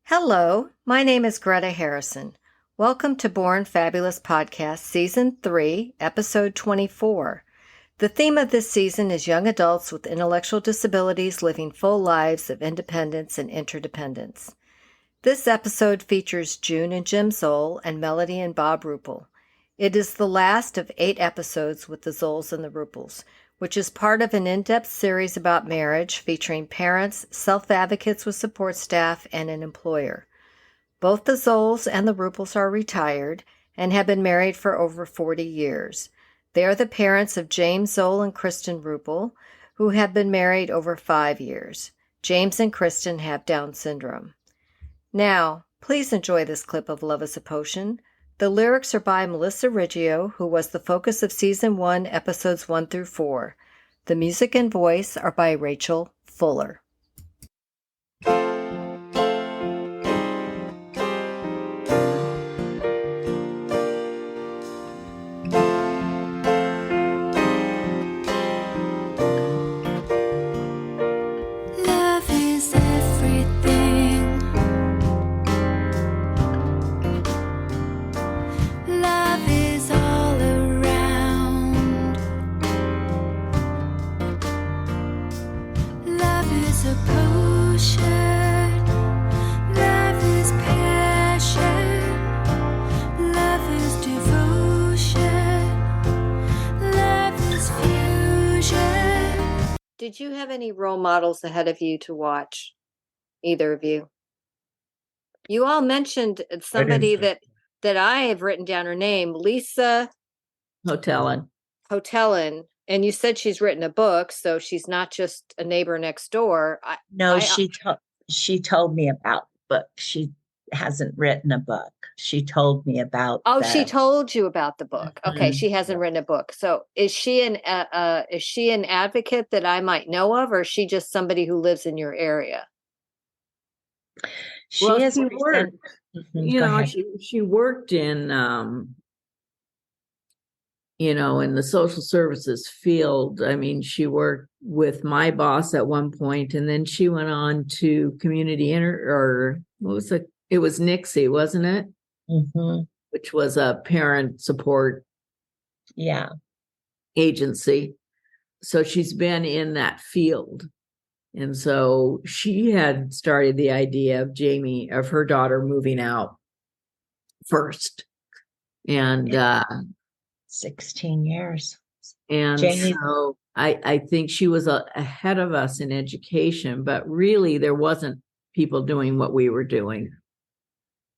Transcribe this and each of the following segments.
Hello, my name is Greta Harrison. Welcome to Born Fabulous Podcast, Season 3, Episode 24. The theme of this season is young adults with intellectual disabilities living full lives of independence and interdependence. This episode features June and Jim Zoll and Melody and Bob Ruppel. It is the last of 8 episodes with the Zolls and the Ruppels, which is part of an in-depth series about marriage featuring parents, self-advocates with support staff, and an employer. Both the Zolls and the Ruppels are retired and have been married for over 40 years. They are the parents of James Zoll and Kristen Ruppel, who have been married over 5 years. James and Kristen have Down syndrome. Now, please enjoy this clip of Love is a Potion. The lyrics are by Melissa Riggio, who was the focus of Season 1, Episodes 1 through 4. The music and voice are by Rachel Fuller. Did you have any role models ahead of you to watch? Either of you? You all mentioned somebody that I have written down her name, Lisa Hotelen. And you said she's written a book, so she's not just a neighbor next door. She told me about the book. She hasn't written a book. She told me about. She told you about the book. Mm-hmm. Okay, she hasn't written a book. So is she an advocate that I might know of, or is she just somebody who lives in your area? She worked. She worked in in the social services field. I mean, she worked with my boss at one point, and then she went on to community it was Nixie, wasn't it? Mm-hmm. Which was a parent support agency. So she's been in that field. And so she had started the idea of her daughter moving out first. And 16 years. And Jamie. So I think she was ahead of us in education, but really there wasn't people doing what we were doing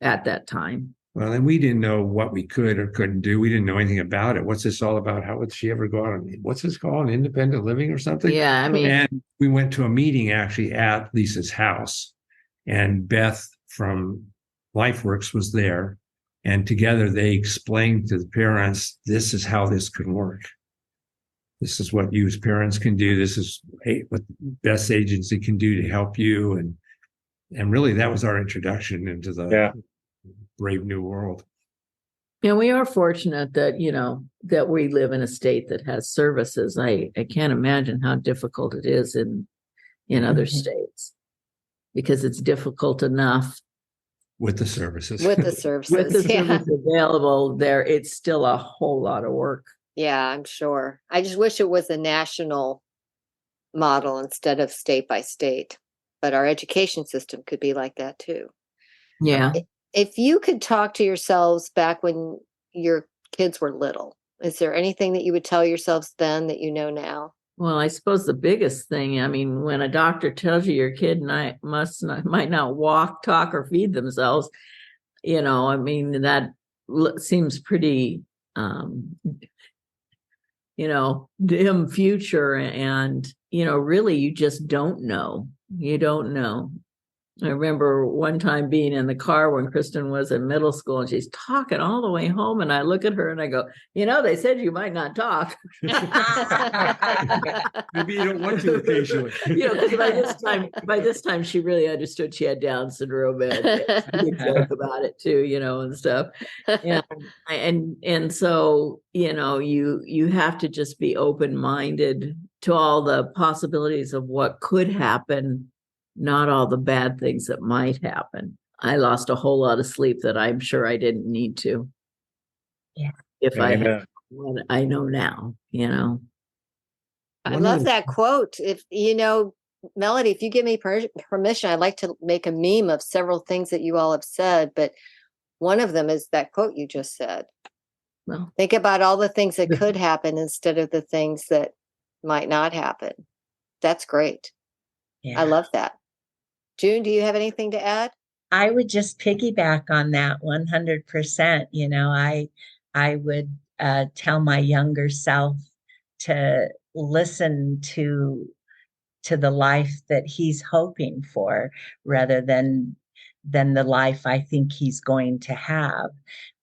at that time. Well, and we didn't know what we could or couldn't do. We didn't know anything about it. What's this all about? How would she ever go out on, what's this called? Independent living or something? Yeah, I mean. And we went to a meeting actually at Lisa's house, and Beth from LifeWorks was there. And together they explained to the parents, this is how this could work. This is what you as parents can do. This is what Beth's agency can do to help you. And really that was our introduction into the brave new world. And we are fortunate that, that we live in a state that has services. I can't imagine how difficult it is in other states, because it's difficult enough with the services. With the services available there, it's still a whole lot of work. Yeah, I'm sure. I just wish it was a national model instead of state by state. But our education system could be like that too. Yeah. If you could talk to yourselves back when your kids were little, is there anything that you would tell yourselves then that you know now? Well, I suppose the biggest thing, when a doctor tells you your kid might not walk, talk, or feed themselves, that seems pretty, dim future. And, really, you just don't know. You don't know. I remember one time being in the car when Kristen was in middle school, and she's talking all the way home, and I look at her and I go, they said you might not talk. Maybe you don't want to occasionally. Because by this time she really understood she had Down syndrome, and we joke about it too, and stuff. And so, you have to just be open-minded to all the possibilities of what could happen, not all the bad things that might happen. I lost a whole lot of sleep that I'm sure I didn't need to. Yeah. If I Amen. had what I know now, I One of love the- that quote. If Melody, if you give me permission, I'd like to make a meme of several things that you all have said, but one of them is that quote you just said. Well, Think about all the things that could happen instead of the things that might not happen. That's great. Yeah. I love that. June, do you have anything to add? I would just piggyback on that 100%. I would tell my younger self to listen to the life that he's hoping for rather than the life I think he's going to have,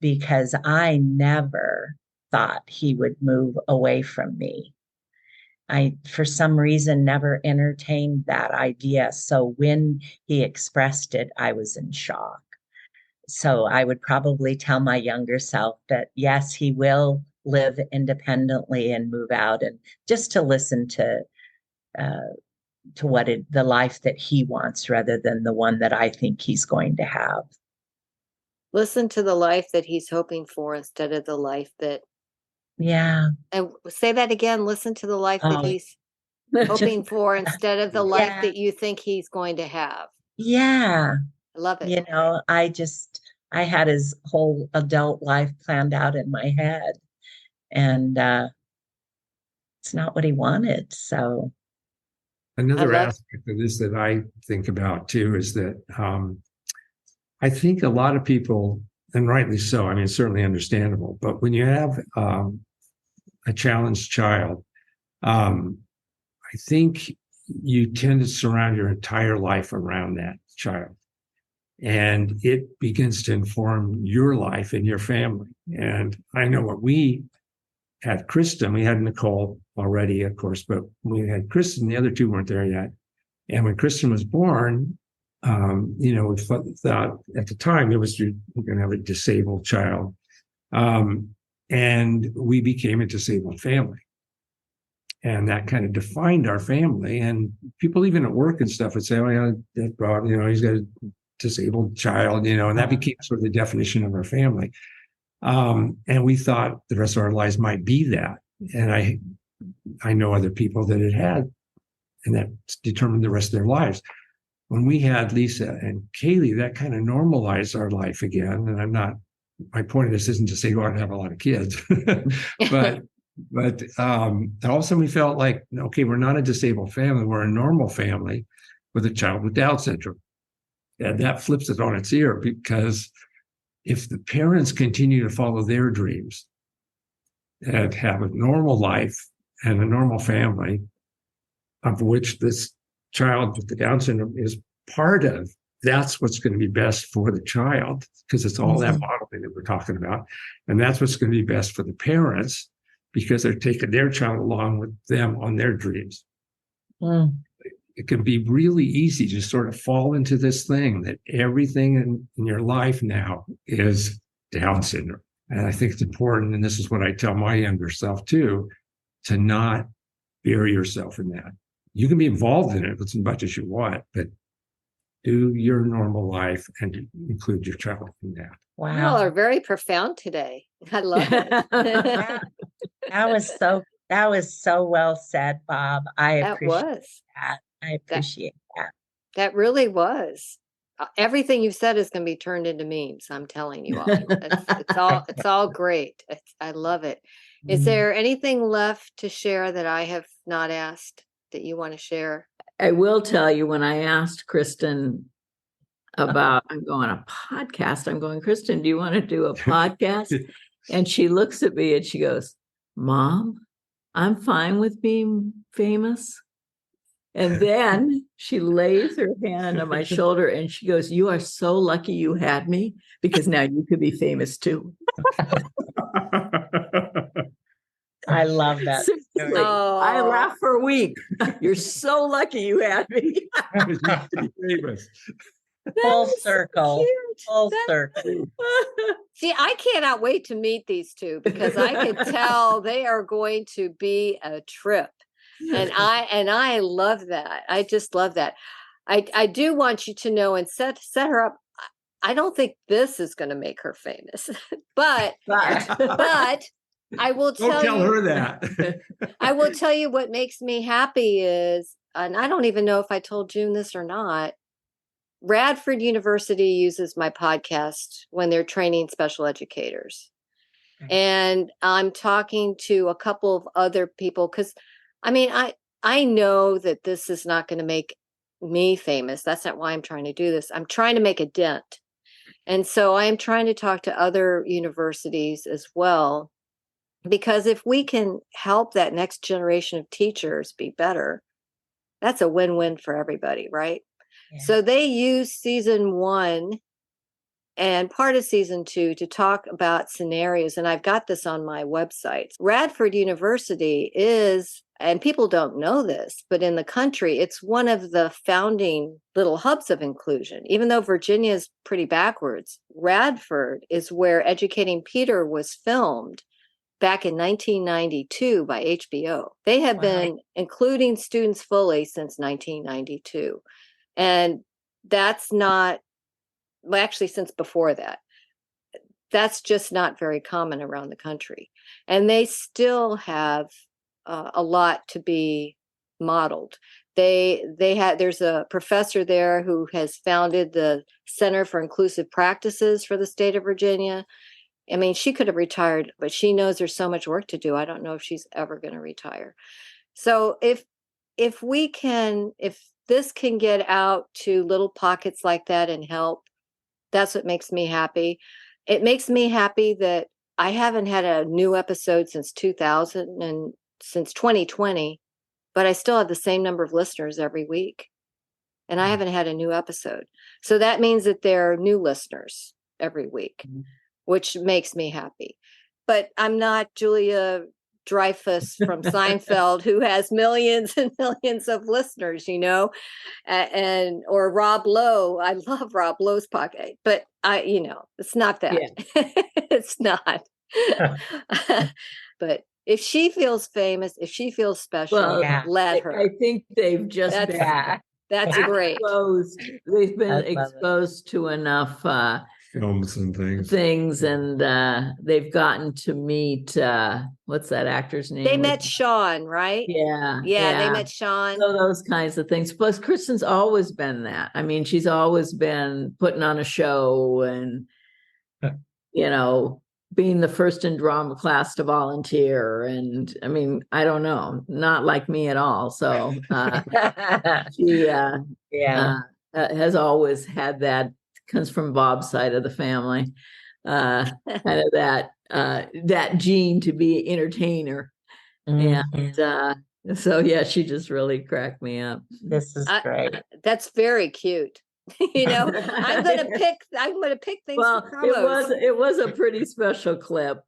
because I never thought he would move away from me. I, for some reason, never entertained that idea. So when he expressed it, I was in shock. So I would probably tell my younger self that, yes, he will live independently and move out, and just to listen to the life that he wants rather than the one that I think he's going to have. Listen to the life that he's hoping for instead of the life that, Yeah. and say that again, listen to the life that Oh. he's hoping for instead of the life Yeah. that you think he's going to have. Yeah. I love it. I had his whole adult life planned out in my head, and it's not what he wanted. So Another love- aspect of this that I think about too is that I think a lot of people, and rightly so, I mean, it's certainly understandable, but when you have a challenged child, I think you tend to surround your entire life around that child. And it begins to inform your life and your family. And I know what we had Kristen, we had Nicole already, of course, but we had Kristen, the other two weren't there yet. And when Kristen was born, we thought at the time we're going to have a disabled child. And we became a disabled family. And that kind of defined our family. And people even at work and stuff would say, oh, yeah, that Bob, he's got a disabled child, and that became sort of the definition of our family. And we thought the rest of our lives might be that. And I know other people that it had, and that determined the rest of their lives. When we had Lisa and Kaylee, that kind of normalized our life again. And my point of this isn't to say go out and have a lot of kids, but all of a sudden we felt like, okay, we're not a disabled family. We're a normal family with a child with Down syndrome. And that flips it on its ear, because if the parents continue to follow their dreams and have a normal life and a normal family, of which this child with the Down syndrome is part of, that's what's going to be best for the child, because it's all that modeling that we're talking about. And that's what's going to be best for the parents, because they're taking their child along with them on their dreams. It can be really easy to sort of fall into this thing that everything in your life now is Down syndrome. And I think it's important, and this is what I tell my younger self too, to not bury yourself in that. You can be involved in it as much as you want, but do your normal life and include your child in that. wow. You all are very profound today. I love it. That was so well said, Bob. I That appreciate was. that. I appreciate that. That really was. Everything you've said is going to be turned into memes. I'm telling you all. It's all great. I love it. Is there anything left to share that I have not asked that you want to share? I will tell you, when I asked Kristen about, I'm going a podcast, I'm going, Kristen, do you want to do a podcast? And she looks at me and she goes, Mom, I'm fine with being famous. And then she lays her hand on my shoulder and she goes, you are so lucky you had me, because now you could be famous too. I love that. Seriously, I laughed for a week. You're so lucky you had me. Full circle. Cute. Full circle. See, I cannot wait to meet these two, because I can tell they are going to be a trip. And I love that. I just love that. I do want you to know, and set her up. I don't think this is going to make her famous, but I will Don't tell her that. I will tell you what makes me happy is, and I don't even know if I told June this or not. Radford University uses my podcast when they're training special educators. And I'm talking to a couple of other people because I know that this is not going to make me famous. That's not why I'm trying to do this. I'm trying to make a dent. And so I am trying to talk to other universities as well, because if we can help that next generation of teachers be better, that's a win-win for everybody, right? Yeah. So they use season 1 and part of season 2 to talk about scenarios. And I've got this on my website. Radford University is, and people don't know this, but in the country, it's one of the founding little hubs of inclusion. Even though Virginia is pretty backwards, Radford is where Educating Peter was filmed back in 1992 by HBO. They have been including students fully since 1992. And that's not, well, actually, since before that. That's just not very common around the country. And they still have a lot to be modeled. There's a professor there who has founded the Center for Inclusive Practices for the state of Virginia. I mean, she could have retired, but she knows there's so much work to do. I don't know if she's ever going to retire. So if this can get out to little pockets like that and help, that's what makes me happy. It makes me happy that I haven't had a new episode since 2000 and since 2020, but I still have the same number of listeners every week. And I haven't had a new episode. So that means that there are new listeners every week, which makes me happy. But I'm not Julia Dreyfus from Seinfeld, who has millions and millions of listeners, and or Rob Lowe. I love Rob Lowe's podcast, but it's not that. Yeah. It's not. But if she feels famous, if she feels special, let her. I think they've just that's great. They've been exposed to enough films and things, and they've gotten to meet what's that actor's name? They met Sean, right? Yeah, they met Sean. So those kinds of things. Plus, Kristen's always been that. I mean, she's always been putting on a show and being the first in drama class to volunteer. And I mean, I don't know, not like me at all. So she has always had that. Comes from Bob's side of the family, kind of that gene to be entertainer. And so she just really cracked me up. This is great. That's very cute. I'm gonna pick things. Well, it was a pretty special clip.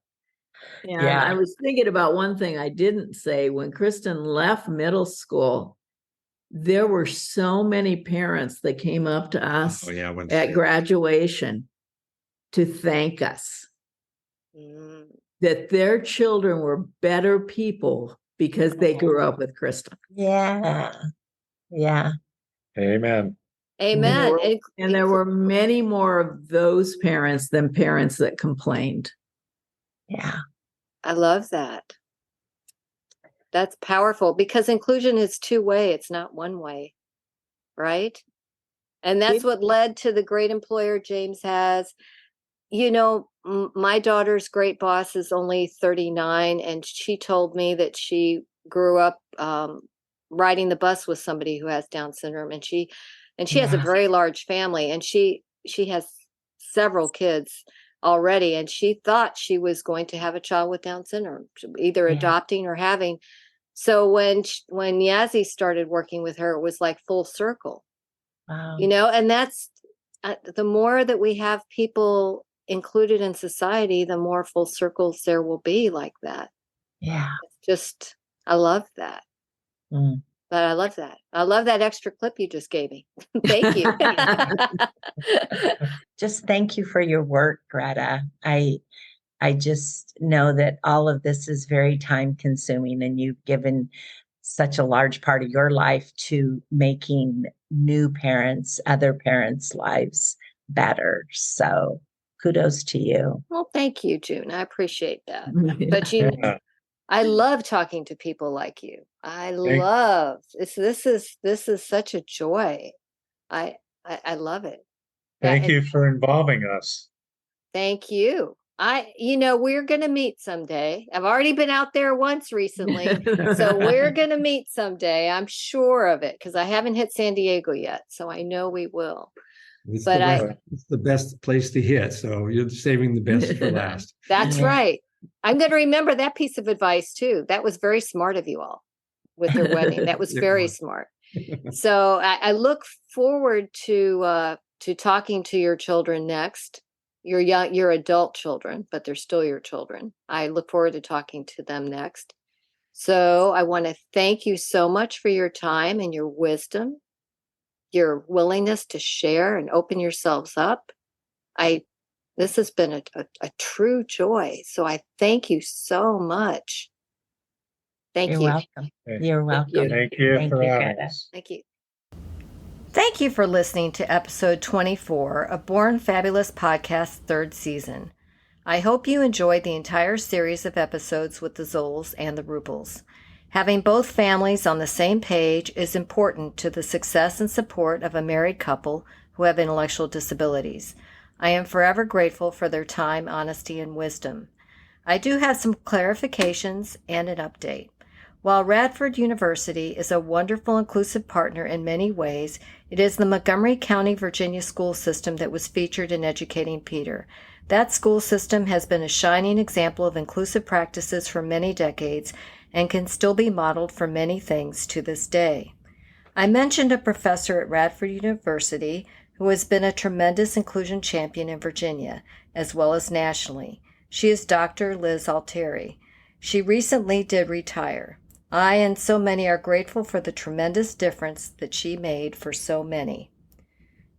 And I was thinking about one thing I didn't say. When Kristen left middle school, there were so many parents that came up to us at graduation to thank us that their children were better people because they grew up with Kristen. Yeah. Amen. And there were many more of those parents than parents that complained. Yeah. I love that. That's powerful because inclusion is two-way. It's not one way, right? And that's what led to the great employer James has. My daughter's great boss is only 39, and she told me that she grew up riding the bus with somebody who has Down syndrome, and she has a very large family, and she has several kids already, and she thought she was going to have a child with Down syndrome, either adopting or having. So when Yazzie started working with her, it was like full circle. Wow. And that's the more that we have people included in society, the more full circles there will be like that. Yeah. I love that. But I love that. I love that extra clip you just gave me. Thank you. Just thank you for your work, Greta. I just know that all of this is very time consuming, and you've given such a large part of your life to making new parents, other parents' lives better. So kudos to you. Well, thank you, June. I appreciate that. But I love talking to people like you. I love this. This is such a joy. I love it. Thank you for involving us. Thank you. We're going to meet someday. I've already been out there once recently. So we're going to meet someday. I'm sure of it because I haven't hit San Diego yet. So I know we will. It's the best place to hit. So you're saving the best for last. That's right. I'm going to remember that piece of advice too. That was very smart of you all with your wedding. That was very smart. So I look forward to talking to your children next. Your adult children, but they're still your children. I look forward to talking to them next. So I want to thank you so much for your time and your wisdom, your willingness to share and open yourselves up. This has been a true joy. So I thank you so much. You're welcome. You're welcome. Thank you for having us. Thank you. Thank you for listening to episode 24 of Born Fabulous Podcast 3rd season. I hope you enjoyed the entire series of episodes with the Zolls and the Ruppels. Having both families on the same page is important to the success and support of a married couple who have intellectual disabilities. I am forever grateful for their time, honesty, and wisdom. I do have some clarifications and an update. While Radford University is a wonderful inclusive partner in many ways, it is the Montgomery County, Virginia school system that was featured in Educating Peter. That school system has been a shining example of inclusive practices for many decades and can still be modeled for many things to this day. I mentioned a professor at Radford University who has been a tremendous inclusion champion in Virginia, as well as nationally. She is Dr. Liz Altieri. She recently did retire. I and so many are grateful for the tremendous difference that she made for so many.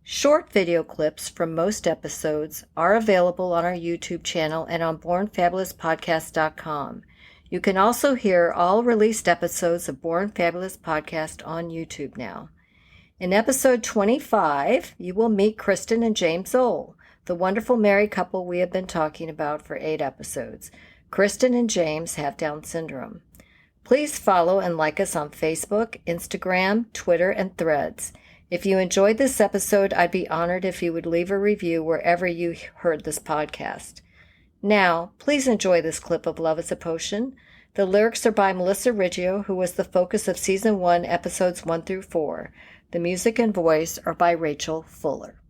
Short video clips from most episodes are available on our YouTube channel and on bornfabulouspodcast.com. You can also hear all released episodes of Born Fabulous Podcast on YouTube now. In episode 25, you will meet Kristen and James Zoll, the wonderful married couple we have been talking about for 8 episodes. Kristen and James have Down syndrome. Please follow and like us on Facebook, Instagram, Twitter, and Threads. If you enjoyed this episode, I'd be honored if you would leave a review wherever you heard this podcast. Now, please enjoy this clip of Love is a Potion. The lyrics are by Melissa Riggio, who was the focus of Season 1, Episodes 1 through 4. The music and voice are by Rachel Fuller.